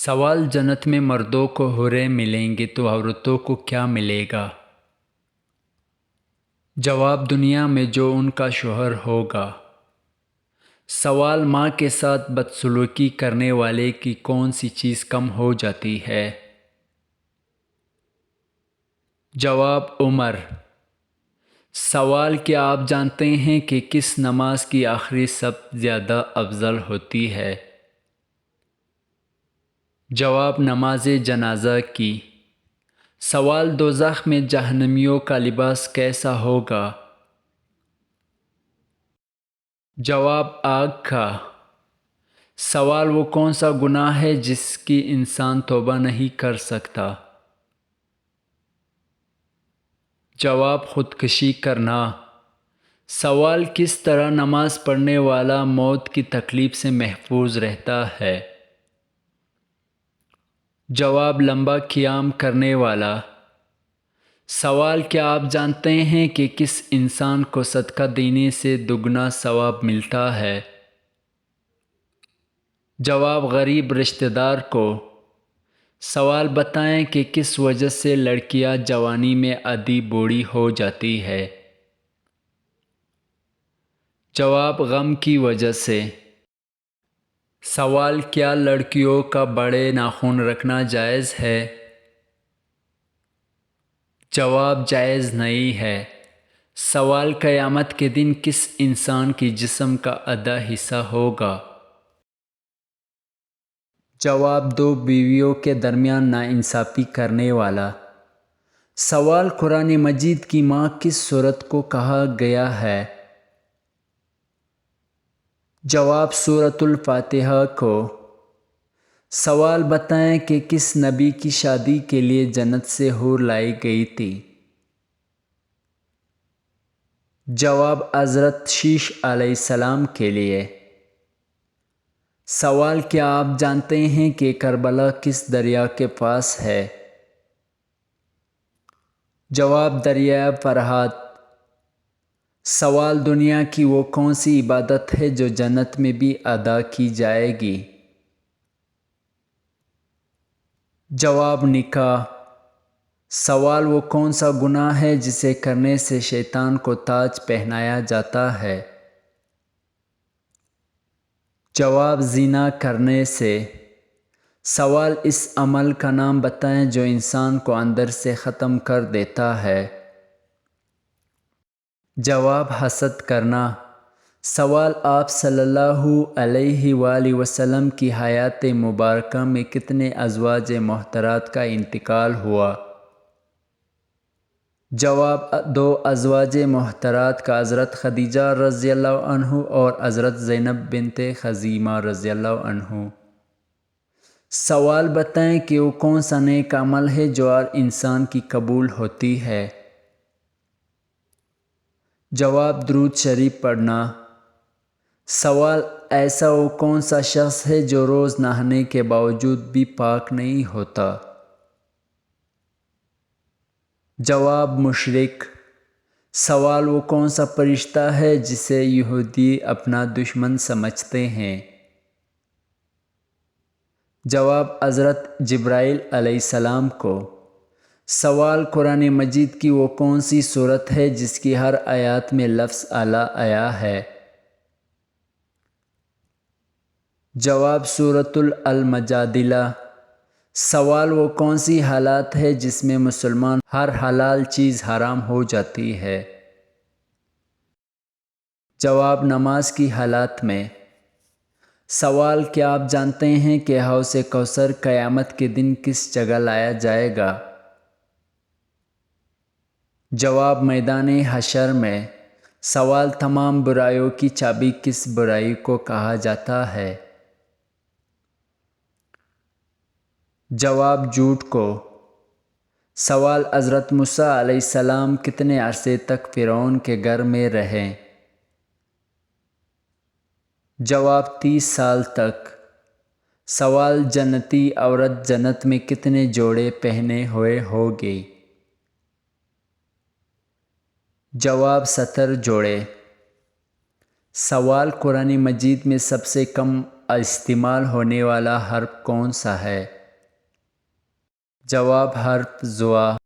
سوال جنت میں مردوں کو حوریں ملیں گی تو عورتوں کو کیا ملے گا؟ جواب دنیا میں جو ان کا شوہر ہوگا۔ سوال ماں کے ساتھ بدسلوکی کرنے والے کی کون سی چیز کم ہو جاتی ہے؟ جواب عمر۔ سوال کیا آپ جانتے ہیں کہ کس نماز کی آخری سب زیادہ افضل ہوتی ہے؟ جواب نماز جنازہ کی۔ سوال دوزخ میں جہنمیوں کا لباس کیسا ہوگا؟ جواب آگ کا۔ سوال وہ کون سا گناہ ہے جس کی انسان توبہ نہیں کر سکتا؟ جواب خودکشی کرنا۔ سوال کس طرح نماز پڑھنے والا موت کی تکلیف سے محفوظ رہتا ہے؟ جواب لمبا قیام کرنے والا۔ سوال کیا آپ جانتے ہیں کہ کس انسان کو صدقہ دینے سے دگنا ثواب ملتا ہے؟ جواب غریب رشتہ دار کو۔ سوال بتائیں کہ کس وجہ سے لڑکیاں جوانی میں آدھی بوڑھی ہو جاتی ہے؟ جواب غم کی وجہ سے۔ سوال کیا لڑکیوں کا بڑے ناخن رکھنا جائز ہے؟ جواب جائز نہیں ہے۔ سوال قیامت کے دن کس انسان کی جسم کا آدھا حصہ ہوگا؟ جواب دو بیویوں کے درمیان ناانصافی کرنے والا۔ سوال قرآن مجید کی ماں کس سورت کو کہا گیا ہے؟ جواب سورۃ الفاتحہ کو۔ سوال بتائیں کہ کس نبی کی شادی کے لیے جنت سے حور لائی گئی تھی؟ جواب حضرت شیش علیہ السلام کے لیے۔ سوال کیا آپ جانتے ہیں کہ کربلا کس دریا کے پاس ہے؟ جواب دریائے فرات۔ سوال دنیا کی وہ کون سی عبادت ہے جو جنت میں بھی ادا کی جائے گی؟ جواب نکاح۔ سوال وہ کون سا گناہ ہے جسے کرنے سے شیطان کو تاج پہنایا جاتا ہے؟ جواب زنا کرنے سے۔ سوال اس عمل کا نام بتائیں جو انسان کو اندر سے ختم کر دیتا ہے؟ جواب حسد کرنا۔ سوال آپ صلی اللہ علیہ وآلہ وسلم کی حیات مبارکہ میں کتنے ازواج محترمات کا انتقال ہوا؟ جواب دو ازواج محترمات کا حضرت خدیجہ رضی اللہ عنہ اور حضرت زینب بنت خزیمہ رضی اللہ عنہ۔ سوال بتائیں کہ وہ کون سا نیک عمل ہے جو ہر انسان کی قبول ہوتی ہے؟ جواب درود شریف پڑھنا۔ سوال ایسا وہ کون سا شخص ہے جو روز نہانے کے باوجود بھی پاک نہیں ہوتا؟ جواب مشرک۔ سوال وہ کون سا فرشتہ ہے جسے یہودی اپنا دشمن سمجھتے ہیں؟ جواب حضرت جبرائیل علیہ السلام کو۔ سوال قرآن مجید کی وہ کون سی سورت ہے جس کی ہر آیات میں لفظ اعلیٰ آیا ہے؟ جواب سورۃ المجادلہ۔ سوال وہ کون سی حالت ہے جس میں مسلمان ہر حلال چیز حرام ہو جاتی ہے؟ جواب نماز کی حالت میں۔ سوال کیا آپ جانتے ہیں کہ حوض کوثر قیامت کے دن کس جگہ لایا جائے گا؟ جواب میدان حشر میں۔ سوال تمام برائیوں کی چابی کس برائی کو کہا جاتا ہے؟ جواب جھوٹ کو۔ سوال حضرت موسیٰ علیہ السلام کتنے عرصے تک فرعون کے گھر میں رہے؟ جواب 30 سال تک۔ سوال جنتی عورت جنت میں کتنے جوڑے پہنے ہوئے ہوگی؟ جواب 70 جوڑے۔ سوال قرآن مجید میں سب سے کم استعمال ہونے والا حرف کون سا ہے؟ جواب حرف زوا